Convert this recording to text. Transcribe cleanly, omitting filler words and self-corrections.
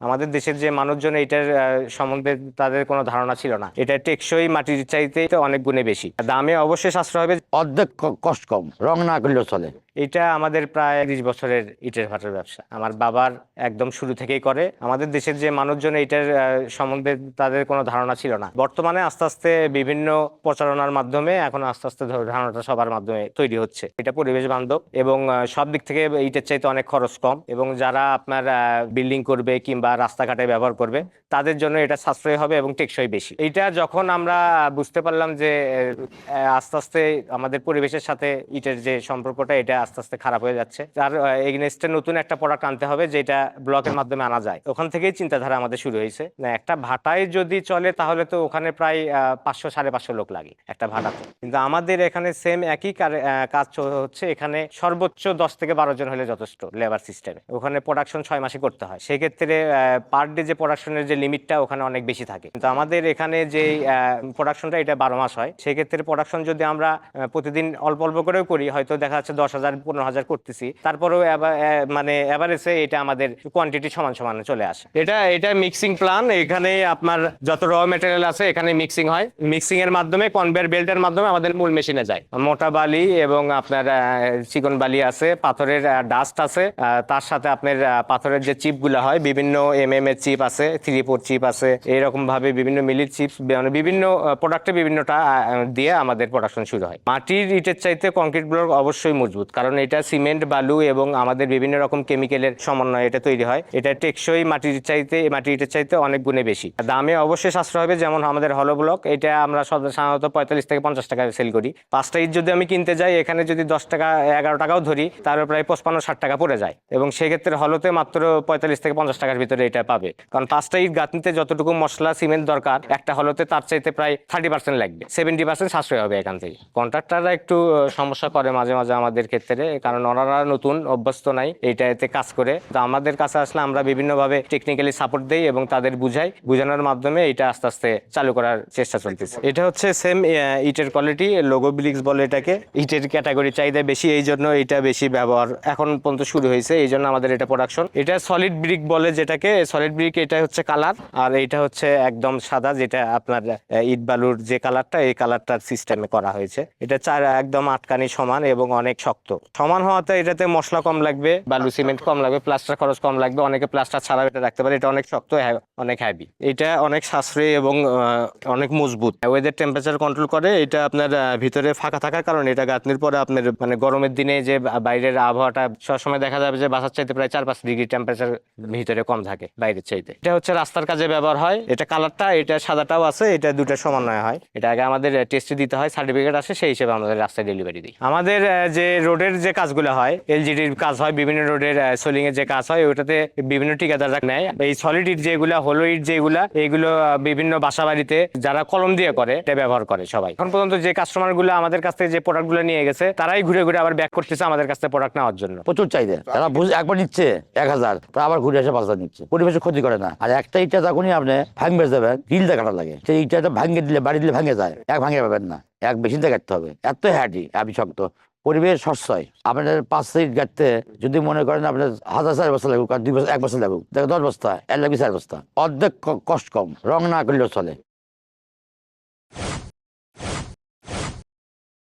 আমাদের দেশের যে মানুষজন এটার সম্বন্ধে তাদের কোনো ধারণা ছিল না। এটা টেকসই মাটির চাইতে অনেক গুণে বেশি, দামে অবশ্যই সাশ্রয় হবে, অর্ধেক কষ্ট কম, রং না করলেও চলে। এটা আমাদের প্রায় 30 বছরের ইটের ভাটার ব্যবসা, আমার বাবার একদম শুরু থেকেই করে। আমাদের দেশের যে মানুষজন এটার সম্বন্ধে তাদের কোনো ধারণা ছিল না। বর্তমানে আস্তে আস্তে বিভিন্ন প্রচারণার মাধ্যমে এখন আস্তে আস্তে ধারণাটা সবার মাধ্যমে তৈরি হচ্ছে। এটা পরিবেশ বান্ধব এবং সব দিক থেকে ইটের চাইতে অনেক খরচ কম, এবং যারা আপনার বিল্ডিং করবে কিংবা রাস্তাঘাটে ব্যবহার করবে তাদের জন্য এটা সাশ্রয় হবে এবং টেকসই বেশি। এটা যখন আমরা বুঝতে পারলাম যে আস্তে আস্তে আমাদের পরিবেশের সাথে ইটের যে সম্পর্কটা এটা আস্তে আস্তে খারাপ হয়ে যাচ্ছে, তার এগেইনস্টে নতুন একটা প্রোডাক্ট আনতে হবে যেটা ব্লকের মাধ্যমে আনা যায়। ওখান থেকেই চিন্তাধারা আমাদের শুরু হয়েছে। না, একটা ভাটায় যদি চলে তাহলে তো ওখানে প্রায় 500-550 লোক লাগে একটা ভাটাতে, কিন্তু আমাদের এখানে সেম একই কাজ হচ্ছে। এখানে সর্বোচ্চ 10 থেকে 12 জন হলে যথেষ্ট লেবার সিস্টেমে। ওখানে প্রোডাকশন 6 মাসে করতে হয়, সেক্ষেত্রে পার ডে যে প্রোডাকশনের যে লিমিটটা ওখানে অনেক বেশি থাকে। কিন্তু আমাদের এখানে যে প্রোডাকশনটা এটা 12 মাস হয়, সেক্ষেত্রে প্রোডাকশন যদি আমরা প্রতিদিন অল্প অল্প করেও করি, হয়তো দেখা যাচ্ছে 10,000-15,000 করতেছি, তারপরেও মানে এভারেজে এটা আমাদের কোয়ান্টিটি সমান সমান চলে আসে। এটা মিক্সিং প্ল্যান, এখানে আপনার যত র মেটেরিয়াল আছে এখানে মিক্সিং হয়। মিক্সিং এর মাধ্যমে কনভেয়ার বেল্টের মাধ্যমে আমাদের মূল মেশিনে যায়। মোটা বালি এবং আপনার চিকন বালি আছে, পাথরের ডাস্ট আছে, তার সাথে আপনার পাথরের যে চিপ গুলো হয়, বিভিন্ন এর চিপ আছে, 3-4 চিপ আছে, এরকম ভাবে বিভিন্ন মিলির চিপস, মানে বিভিন্ন প্রোডাক্টে বিভিন্নটা দিয়ে আমাদের প্রোডাকশন শুরু হয়। মাটির ইটের চাইতে কংক্রিট ব্লক অবশ্যই মজবুত, কারণ এটা সিমেন্ট, বালু এবং আমাদের বিভিন্ন রকম কেমিক্যালের সমন্বয়ে এটা তৈরি হয়। এটা টেকসই মাটির ইটের চাইতে অনেক গুণে বেশি, দামে অবশ্যই সাশ্রয় হবে। যেমন আমাদের হলো ব্লক, এটা আমরা সাধারণত 45 থেকে 50 টাকা সেল করি। 5টা ইট যদি আমি কিনতে যাই, এখানে যদি 10 টাকা 11 টাকাও ধরি, তাহলে প্রায় 55-60 টাকা পড়ে যায়, এবং সেক্ষেত্রে হলোতে মাত্র 45 থেকে 50 টাকার ভিতরে এটা পাবে। কারণ 5টা ইট গাঁথনিতে যতটুকু মশলা সিমেন্ট দরকার, একটা হলোতে তার চাইতে প্রায় 30% লাগবে, 70% সাশ্রয় হবে এখান থেকে। কন্ট্রাক্টররা একটু সমস্যা করে মাঝে মাঝে আমাদের ক্ষেত্রে, কারণ ওনারা নতুন, অভ্যস্ত নাই এইটাতে কাজ করে। তো আমাদের কাছে আসলে আমরা বিভিন্নভাবে টেকনিক্যালি সাপোর্ট দেই এবং তাদের বুঝানোর মাধ্যমে এটা আস্তে আস্তে চালু করার চেষ্টা চলতেছে। এটা হচ্ছে সেম ইটের কোয়ালিটি, লোগো ব্রিক্স বলে এটাকে। ইটের ক্যাটাগরি চাহিদা বেশি, এই জন্য এটা বেশি ব্যবহার এখন পর্যন্ত শুরু হয়েছে, এই জন্য আমাদের এটা প্রোডাকশন। এটা সলিড ব্রিক বলে যেটাকে, সলিড ব্রিক এটা হচ্ছে কালার, আর এটা হচ্ছে একদম সাদা, যেটা আপনার ইট বালুর যে কালারটা, এই কালারটার সিস্টেমে করা হয়েছে। এটা একদম আটকানি সমান এবং অনেক শক্ত। সমান হওয়াতে এটাতে মশলা কম লাগবে, বালু সিমেন্ট কম লাগবে, প্লাস্টার খরচ কম লাগবে, অনেকে প্লাস্টার ছাড়াও এটা রাখতে পারে। এটা অনেক শক্ত, অনেক হ্যাভি, এটা অনেক সাশ্রয়ী এবং অনেক মজবুত। ওয়েদার টেম্পারেচার কন্ট্রোল করে। এটা আপনার ভিতরে ফাঁকা থাকার কারণে এটা গাঁথনির পরে আপনার মানে গরমের দিনে যে বাইরের আবহাওয়াটা সবসময় দেখা যাবে যে বাসার চাইতে প্রায় 4-5 ডিগ্রি টেম্পারেচার ভিতরে কম থাকে বাইরের চাইতে। এটা হচ্ছে রাস্তার কাজে ব্যবহার হয়। এটা কালারটা, এটা সাদাটাও আছে, এটা দুটো সমন্বয় হয়। এটা আগে আমাদের টেস্টে দিতে হয়, সার্টিফিকেট আসে, সেই হিসেবে আমাদের রাস্তায় ডেলিভারি দিই। আমাদের যে রোডের যে কাজগুলো হয়, এলজিডির কাজ হয়, বিভিন্ন রোডের সোলিং এর যে কাজ হয়, ওটাতে বিভিন্ন ঠিকাদাররা নেয়। এই সলিড ইট যেগুলা, হলো ইট যেগুলা, এইগুলো বিভিন্ন বাসা বাড়িতে যারা কলম দিয়ে করে এটা ব্যবহার করে সবাই। এখন পর্যন্ত যে কাস্টমার গুলো আমাদের কাছ থেকে যে প্রোডাক্ট গুলো নিয়ে গেছে, তারাই ঘুরে ঘুরে আবার ব্যাক করতেছে আমাদের কাছ থেকে প্রোডাক্ট নেওয়ার জন্য। প্রচুর চাহিদা, তারা একবার নিচ্ছে 1,000, তা আবার ঘুরে এসে 5,000 নিচ্ছে। পরিবেশের ক্ষতি করে না। আর একটা ইটা যখনই আপনি ভাঙবে যাবেন, হিলটা কাটা লাগে, সেই ইটাটা ভাঙে দিলে, বাড়ি দিলে ভাঙে যায়, ভাঙে পাবেন না, বেশিতে কাটতে হবে। এত হ্যাডি আমি শক্ত, পরিবেশ সস্যয়। আপনাদের 5 সাইড গাড়তে যদি মনে করেন আপনার 1,000-4 বস্তা লাগুক, আর 2 বছর 1 বছর লাগুক, 10 বস্তা, এর লাগবে 4 বস্তা, অর্ধেক কষ্ট কম, রং না করলেও চলে।